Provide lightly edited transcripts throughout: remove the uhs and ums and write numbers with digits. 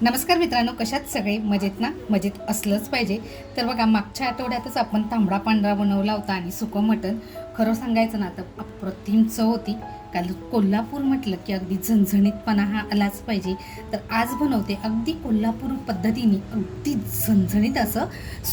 नमस्कार मित्रांनो, कशात सगळे मजेत ना? मजेत असलंच पाहिजे. तर बघा, मागच्या आठवड्यातच आपण तांबडा पांढरा बनवला होता आणि सुकं मटण. खरं सांगायचं ना तर अप्रतिम चव होती. कारण कोल्हापूर म्हटलं की अगदी झणझणीतपणा हा आलाच पाहिजे. तर आज बनवते अगदी कोल्हापूर पद्धतीने अगदी झणझणीत असं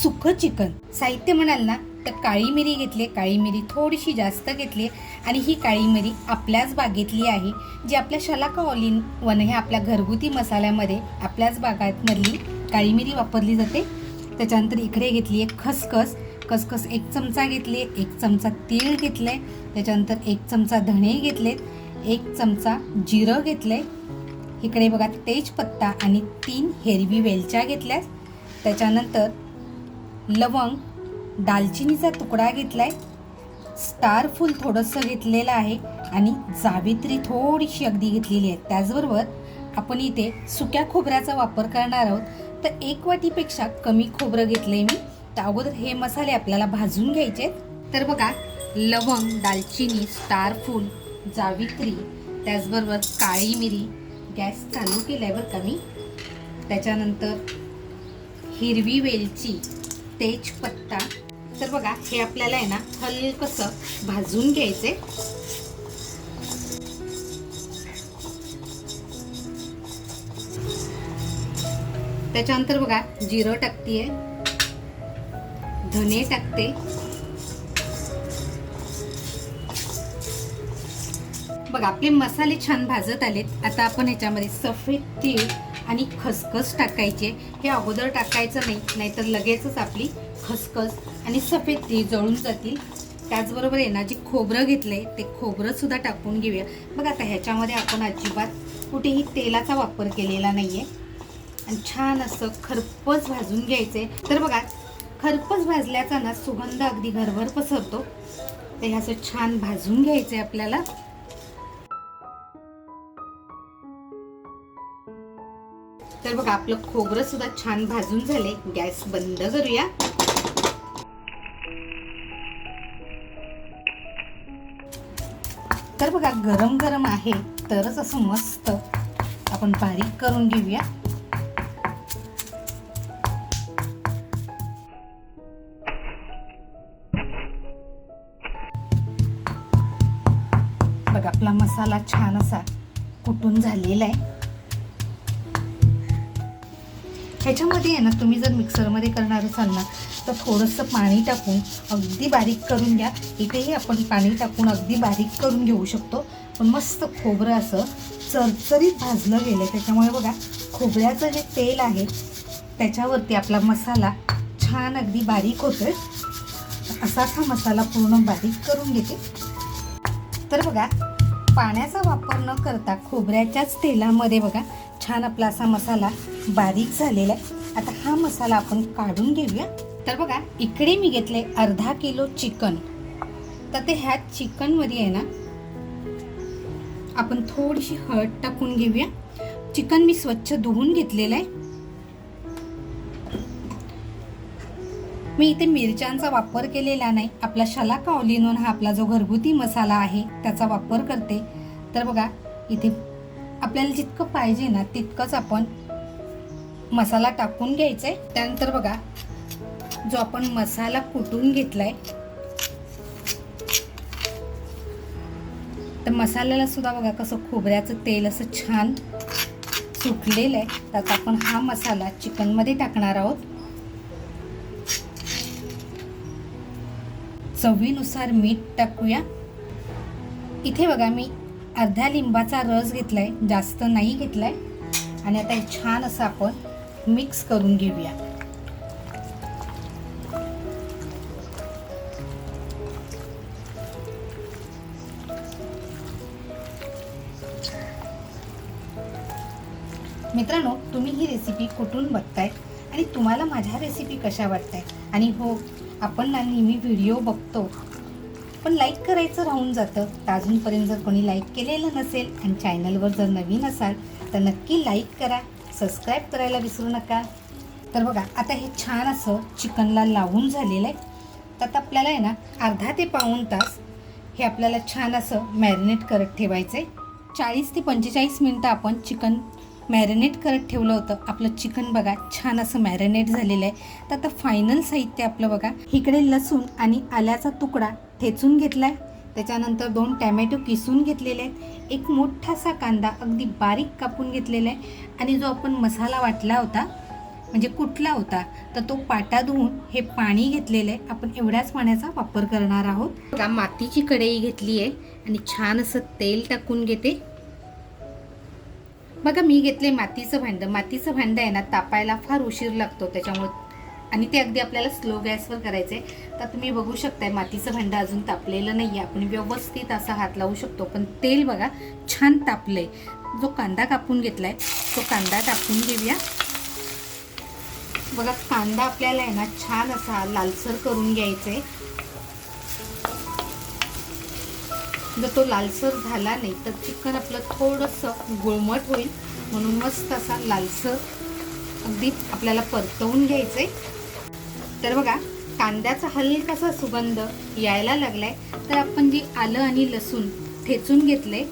सुकं चिकन. साहित्य म्हणाल ना तर काळी मिरी घेतली, काळी मिरी थोडीशी जास्त घेतली आणि ही काळी मिरी आपल्याच बागेतली आहे, जी आपल्या शलाका ऑल इन वन हे आपल्या घरगुती मसाल्यामध्ये आपल्याच बागांमधली काळी मिरी वापरली जाते. त्याच्यानंतर इकडे घेतली आहे खसखस. खसखस 1 चमचा घेतली, 1 चमचा तीळ घेतलं आहे, त्याच्यानंतर 1 चमचा धणे घेतलेत, 1 चमचा जिरं घेतलं आहे. इकडे बघा तेजपत्ता आणि 3 हिरवी वेलच्या घेतल्या. त्याच्यानंतर लवंग, दालचिनीचा तुकडा घेतलाय, स्टार फूल थोडंसं घेतलेलं आहे आणि जावित्री थोडीशी अगदी घेतलेली आहे. त्याचबरोबर आपण इथे सुक्या खोबऱ्याचा वापर करणार आहोत. तर 1 वाटीपेक्षा कमी खोबरं घेतलंय मी. तर अगोदर हे मसाले आपल्याला भाजून घ्यायचे. तर बघा, लवंग, दालचिनी, स्टार फूल, जावित्री, त्याचबरोबर काळी मिरी, गॅस चालू केलाय बरं का मी. त्याच्यानंतर हिरवी वेलची, तेजपत्ता. तर बघा, हे आपल्याला आहे ना हलकसं भाजून घ्यायचे. त्याच्यानंतर बघा, जिरं टाकतेय, धने टाकते, बघा आपले मसाले छान भाजत आलेत. आता आपण ह्याच्यामध्ये सफेद तीळ आणि खसखस टाकायचे. हे अगोदर टाकायचं नाही, नाहीतर लगेचच आपली खसखस आणि सफेद तीळ जळून जातील. त्याचबरोबर आहे ना, जे खोबरं घेतलंय ते खोबरं सुद्धा टाकून घेऊया. बघा, आता ह्याच्यामध्ये आपण अजिबात कुठेही तेलाचा वापर केलेला नाहीये आणि छान असं खरपूस भाजून घ्यायचे. तर बघा, खरपूस भाजल्याचा ना सुगंध अगदी घरभर पसरतो. ते असं छान भाजून घ्यायचंय आपल्याला. तर बघा, आपलं खोबरं सुद्धा छान भाजून झाले. गॅस बंद करूया. तर बघा, गरम गरम आहे तरच असं मस्त आपण बारीक करून घेऊया. बघा, आपला मसाला छान असा कुटून झालेला आहे. ह्याच्यामध्ये आहे ना, तुम्ही जर मिक्सरमध्ये करणार असाल ना तर थोडंसं पाणी टाकून अगदी बारीक करून घ्या. इथेही आपण पाणी टाकून अगदी बारीक करून घेऊ शकतो. पण मस्त खोबरं असं चरचरीत भाजलं गेलं. त्याच्यामुळे बघा, खोबऱ्याचं जे तेल आहे त्याच्यावरती आपला मसाला छान अगदी बारीक होतोय. असाच हा मसाला पूर्ण बारीक करून घेते. तर बघा, पाण्याचा वापर न करता खोबऱ्याच्याच तेलामध्ये बघा छान आपला असा मसाला बारीक झालेला आहे. आता हा मसाला आपण काढून घेऊया. तर बघा, इकडे मी घेतले अर्धा किलो चिकन. तर ते ह्या चिकनमध्ये आहे ना आपण थोडीशी हळद टाकून घेऊया. चिकन मी स्वच्छ धुवून घेतलेलं आहे. मी इथे मिरच्यांचा वापर केलेला नाही. आपला शलाका ऑल इन वन हा आपला जो घरगुती मसाला आहे त्याचा वापर करते. तर बघा, इथे आपल्याला जितकं पाहिजे ना तितकंच आपण मसाला टाकून घ्यायचंय. त्यानंतर बघा, जो आपण मसाला कुटून घेतलाय तर मसाल्याला सुद्धा बघा कसं खोबऱ्याचं तेल असं छान सुटलेलं आहे. तर आपण हा मसाला चिकनमध्ये टाकणार आहोत. चवीनुसार मीठ टाकूया. इथे बघा, मी अर्ध्या लिंबाचा रस घेतलाय, जास्त नाही घेतलाय. आणि आता हे छान असं आपण मिक्स करून घेऊया. मित्रांनो, तुम्ही ही रेसिपी कुठून बघताय आणि तुम्हाला माझ्या रेसिपी कशा वाटतायत? आणि हो, आपण ना नेहमी व्हिडिओ बघतो पण लाईक करायचं राहून जातं. तर अजूनपर्यंत जर कोणी लाईक केलेलं नसेल आणि चॅनलवर जर नवीन असाल तर नक्की लाईक करा, सबस्क्राईब करायला विसरू नका. तर बघा, आता हे छान असं चिकनला लावून झालेलं आहे. तर आता आपल्याला आहे ना अर्धा ते पाऊण तास हे आपल्याला छान असं मॅरिनेट करत ठेवायचं आहे. 40 ते 45 मिनटं आपण चिकन मॅरिनेट करत ठेवलं होतं आपलं चिकन बघा छान असं मॅरिनेट झालेलं आहे. तर आता फायनल साहित्य आपलं बघा, इकडे लसूण आणि आल्याचा तुकडा ठेचून घेतला आहे, त्याच्यानंतर 2 टॅमॅटो किसून घेतलेले आहेत, एक मोठासा कांदा अगदी बारीक कापून घेतलेला आहे आणि जो आपण मसाला वाटला होता म्हणजे कुटला होता तर तो पाटा धुवून हे पाणी घेतलेलं आहे. आपण एवढ्याच पाण्याचा वापर करणार आहोत. बघा मातीची कढई घेतली आहे आणि छान असं तेल टाकून घेते. बघा मी घेतले मातीचं भांडं. मातीचं भांडं आहे ना तापायला फार उशीर लागतो त्याच्यामुळे, आणि ते अगदी आपल्याला स्लो गॅसवर करायचं आहे. तर तुम्ही बघू शकताय मातीचं भांडं अजून तापलेलं नाही आहे, आपण व्यवस्थित असा हात लावू शकतो. पण तेल बघा छान तापलंय. जो कांदा कापून घेतलाय तो कांदा टाकून घेऊया. बघा कांदा आपल्याला आहे ना छान असा लालसर करून घ्यायचा आहे. जर तो लालसर झाला नाही तर चिकन आपलं थोडंसं गुळमट होईल, म्हणून मस्त असा लालसर अगदी आपल्याला परतवून घ्यायचं आहे. तर बघा कांद्याचा हलकासा सुगंध यायला लागलाय, तर आपण जे आलं आणि लसूण ठेचून घेतले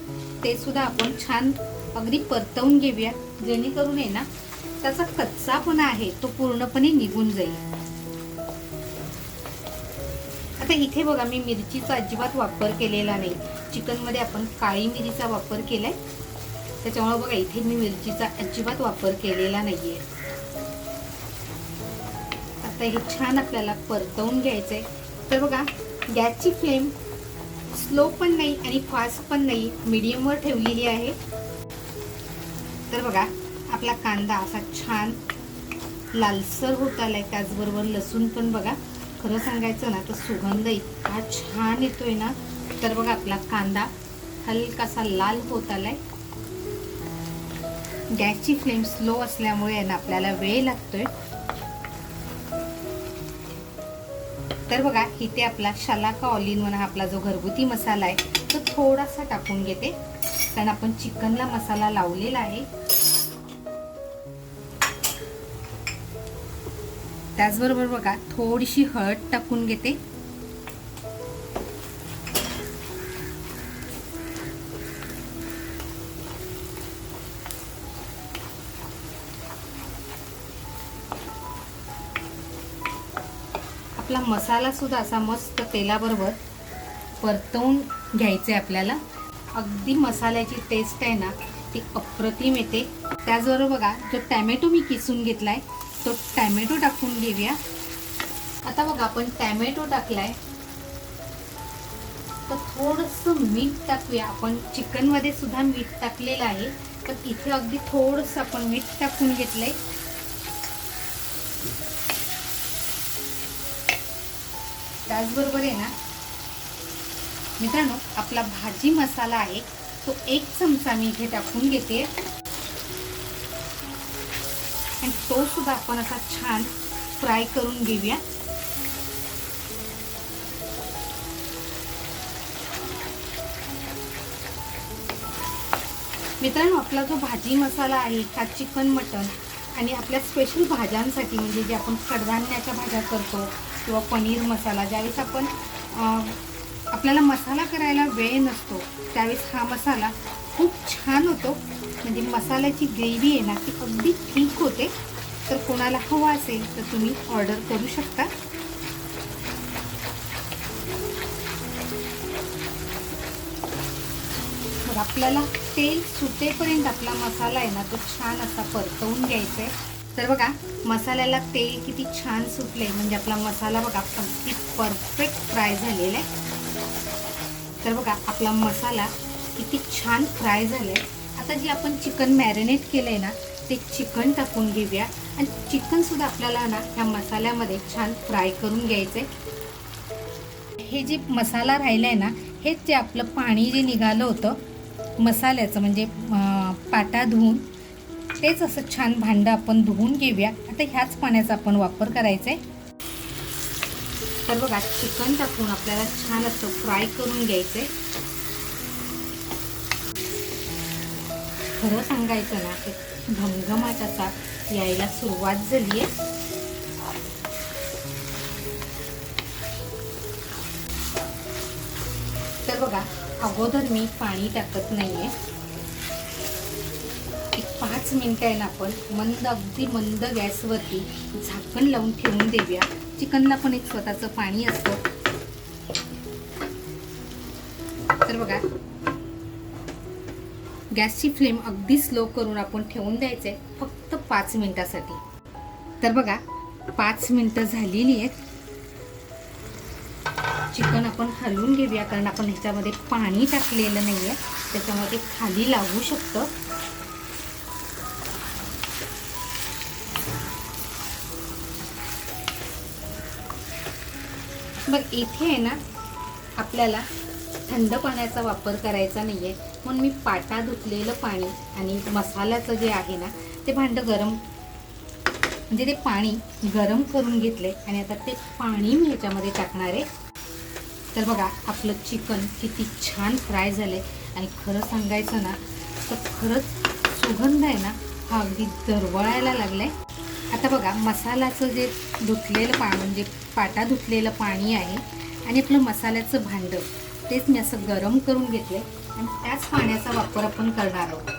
ते सुद्धा आपण छान अगदी परतवून घेऊया, जेणेकरून आहे ना त्याचा कच्चापणा आहे तो पूर्णपणे निघून जाईल. आता इथे बघा मी मिरचीचा अजिबात वापर केलेला नाही. चिकनमध्ये आपण काळी मिरीचा वापर केलाय, त्याच्यामुळे बघा इथे मी मिरचीचा अजिबात वापर केलेला नाहीये. आता हे छान आपल्याला परतवून घ्यायचंय. तर बघा गॅसची फ्लेम स्लो पण नाही आणि फास्ट पण नाही, मीडियमवर ठेवलेली आहे. तर बघा आपला कांदा असा छान लालसर होत आलाय, त्याचबरोबर लसूण पण बघा खरं सांगायचं ना तर सुगंध इतका छान येतोय ना. तर बघा आपला कांदा हलकासा लाल होत आलाय. गॅसची फ्लेम स्लो असल्यामुळे ना आपल्याला वेळ लागतोय. तर बघा इथे आपला शलाका ऑल इन वन हा आपला जो घरगुती मसाला आहे तो थोडासा टाकून घेते, कारण आपण चिकनला मसाला लावलेला आहे. त्याचबरोबर बघा थोडीशी हळद टाकून घेते. आपला मसाला सुद्धा असा मस्त तेलाबरोबर परतवून घ्यायचे आपल्याला. अगदी मसाल्याची टेस्ट आहे ना ती अप्रतिम येते. त्याचबरोबर बघा जो टॅमॅटो मी किसून घेतलाय तो टॅमॅटो टाकून घेऊया. आता बघा आपण टॅमॅटो टाकलाय तर थोडंसं मीठ टाकूया. आपण चिकनमध्ये सुद्धा मीठ टाकलेलं आहे, तर इथे अगदी थोडंसं आपण मीठ टाकून घेतलंय. त्याचबरोबर आहे ना मित्रांनो आपला भाजी मसाला आहे तो 1 चमचा मी इथे टाकून घेते आणि तो सुद्धा आपण असा छान फ्राय करून घेऊया. मित्रांनो आपला जो भाजी मसाला आहे हा चिकन, मटन आणि आपल्या स्पेशल भाज्यांसाठी म्हणजे जे आपण कडधान्याच्या भाज्या करतो किंवा पनीर मसाला, ज्यावेळेस आपण आपल्याला मसाला करायला वेळ नसतो त्यावेळेस हा मसाला खूप छान होतो. म्हणजे मसाल्याची ग्रेव्ही आहे ना ती अगदी ठीक होते. तर कोणाला हवा असेल तर तुम्ही ऑर्डर करू शकता. मग आपल्याला तेल सुटेपर्यंत आपला मसाला आहे ना तो छान असा परतवून घ्यायचा आहे. तर बघा मसाल्याला तेल किती छान सुटले, म्हणजे आपला मसाला बघा अगदी परफेक्ट फ्राय झालेला आहे. तर बघा आपला मसाला किती छान फ्राय झालाय. आता जे आपण चिकन मॅरिनेट केलंय ना ते चिकन टाकून घेऊया आणि चिकन सुद्धा आपल्याला ना ह्या मसाल्यामध्ये छान फ्राय करून घ्यायचंय. हे जे मसाला राहिलाय ना हेच जे आपलं पाणी जे निघालं होतं मसाल्याचं म्हणजे पाटा धुवून, तेच असं छान भांडं आपण धुवून घेऊया. आता ह्याच पाण्याचा आपण वापर करायचा आहे. तर बघा चिकन टाकून आपल्याला छान असं फ्राय करून घ्यायचं आहे. खरं सांगायचं ना तर घमघमाट असा यायला सुरुवात झाली आहे. तर बघा अगोदर मी पाणी टाकत नाहीये. 5 5 मिनटं आहे ना आपण मंद, अगदी मंद गॅसवरती झाकण लावून ठेवून देऊया. चिकनला पण एक स्वतःचं पाणी असतं. तर बघा, गॅसची फ्लेम अगदी स्लो करून आपण ठेवून द्यायचं आहे फक्त 5 मिनिटासाठी. तर बघा 5 मिनिटं झालेली आहेत. चिकन आपण हलवून घेऊया, कारण आपण ह्याच्यामध्ये पाणी टाकलेलं नाही आहे, त्याच्यामध्ये खाली लागू शकतं. बघ इथे आहे ना आपल्याला थंड पाण्याचा वापर करायचा नाही आहे, म्हणून मी पाटा धुतलेलं पाणी आणि मसाल्याचं जे आहे ना ते भांडं गरम, म्हणजे ते पाणी गरम करून घेतले आणि आता ते पाणी मी ह्याच्यामध्ये टाकणार आहे. तर बघा आपलं चिकन किती छान फ्राय झालं आहे आणि खरं सांगायचं ना तर खरंच सुगंध आहे ना हा अगदी दरवळायला लागला आहे. आता बघा मसाल्याचं जे धुतलेलं पाणी, म्हणजे पाटा धुतलेलं पाणी आहे आणि आपलं मसाल्याचं भांडं तेच मी असं गरम करून घेतलं आहे आणि त्याच पाण्याचा वापर आपण करणार आहोत.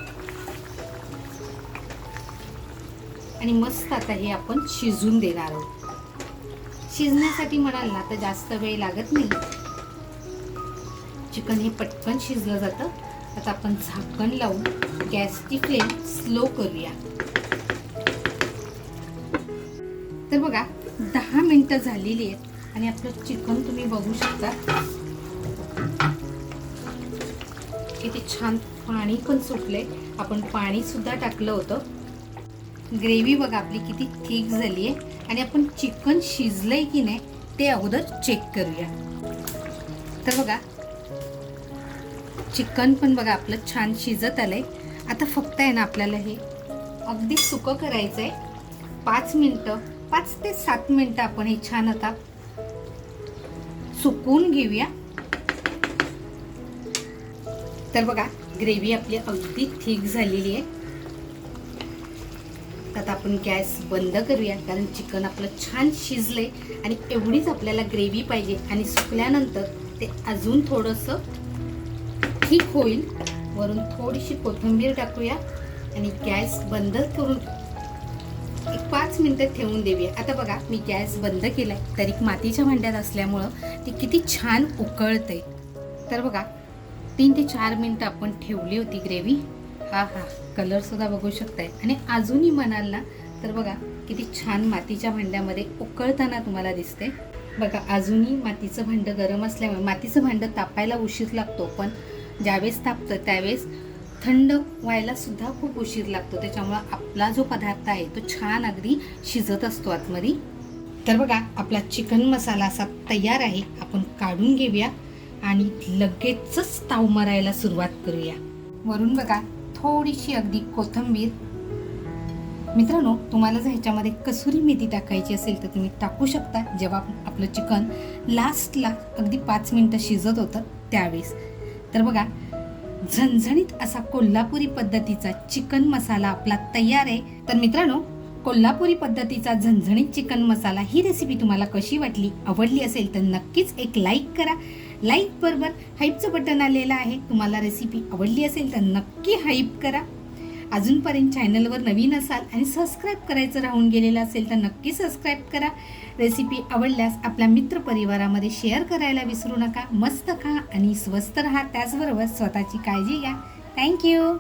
आणि मस्त आता हे आपण शिजून देणार आहोत. शिजण्यासाठी म्हणाल ना तर जास्त वेळ लागत नाही, चिकन हे पटकन शिजलं जातं. आता आपण झाकण लावून गॅसची फ्लेम स्लो करूया. तर बघा 10 मिनिटं झालेली आहेत आणि आपलं चिकन तुम्ही बघू शकता किती छान पाणी पण सुटले. आपण पाणी सुद्धा टाकलं होतं. ग्रेव्ही बघा आपली किती थिक झाली आहे आणि आपण चिकन शिजलंय की नाही ते अगोदर चेक करूया. तर बघा चिकन पण बघा आपलं छान शिजत आलंय. आता फक्त आहे ना आपल्याला हे अगदी सुकं करायचं आहे. 5 मिनिटं, 5 ते 7 मिनिटं आपण हे छान आता सुकवून घेऊया. तर बघा ग्रेव्ही आपली अगदी थिक झालेली आहे. आता आपण गॅस बंद करूया, कारण चिकन आपलं छान शिजलंय आणि एवढीच आपल्याला ग्रेव्ही पाहिजे आणि सुकल्यानंतर ते अजून थोडंसं ठीक होईल. वरून थोडीशी कोथिंबीर टाकूया आणि गॅस बंद करून एक 5 मिनिटं ठेवून देऊया. आता बघा मी गॅस बंद केलाय, तरी मातीच्या भांड्यात असल्यामुळं ती किती छान उकळते. तर बघा 3 ते 4 मिनिटं आपण ठेवली होती ग्रेव्ही. हा कलर सुद्धा बघू शकताय आणि अजूनही म्हणाल ना तर बघा किती छान मातीच्या भांड्यामध्ये उकळताना तुम्हाला दिसते. बघा अजूनही मातीचं भांडं गरम असल्यामुळे, मातीचं भांडं तापायला उशीर लागतो, पण ज्यावेळेस तापतं त्यावेळेस थंड व्हायला सुद्धा खूप उशीर लागतो. त्याच्यामुळं आपला जो पदार्थ आहे तो छान अगदी शिजत असतो आतमध्ये. तर बघा आपला चिकन मसाला असा तयार आहे. आपण काढून घेऊया आणि लगेचच ताव मारायला सुरुवात करूया. वरून बघा थोडीशी अगदी कोथिंबीर. मित्रांनो तुम्हाला जर ह्याच्यामध्ये कसुरी मेथी टाकायची असेल तर तुम्ही टाकू शकता, जेव्हा आपलं चिकन लास्टला अगदी 5 मिनिटं शिजत होतं त्यावेळेस. तर बघा झणझणीत असा कोल्हापुरी पद्धतीचा चिकन मसाला आपला तयार आहे. तर मित्रांनो कोल्हापुरी पद्धतीचा झणझणीत चिकन मसाला ही रेसिपी तुम्हाला कशी वाटली, आवडली असेल तर नक्कीच एक लाईक करा. लाईक बरोबर हाईपचं बटन आलेलं आहे. तुम्हाला रेसिपी आवडली असेल तर नक्की हाईप करा. अजूनपर्यंत चॅनलवर नवीन असाल आणि सबस्क्राईब करायचं राहून गेलेलं असेल तर नक्की सबस्क्राईब करा. रेसिपी आवडल्यास आपल्या मित्रपरिवारामध्ये शेअर करायला विसरू नका. मस्त खा आणि स्वस्त राहा, त्याचबरोबर स्वतःची काळजी घ्या. थँक्यू.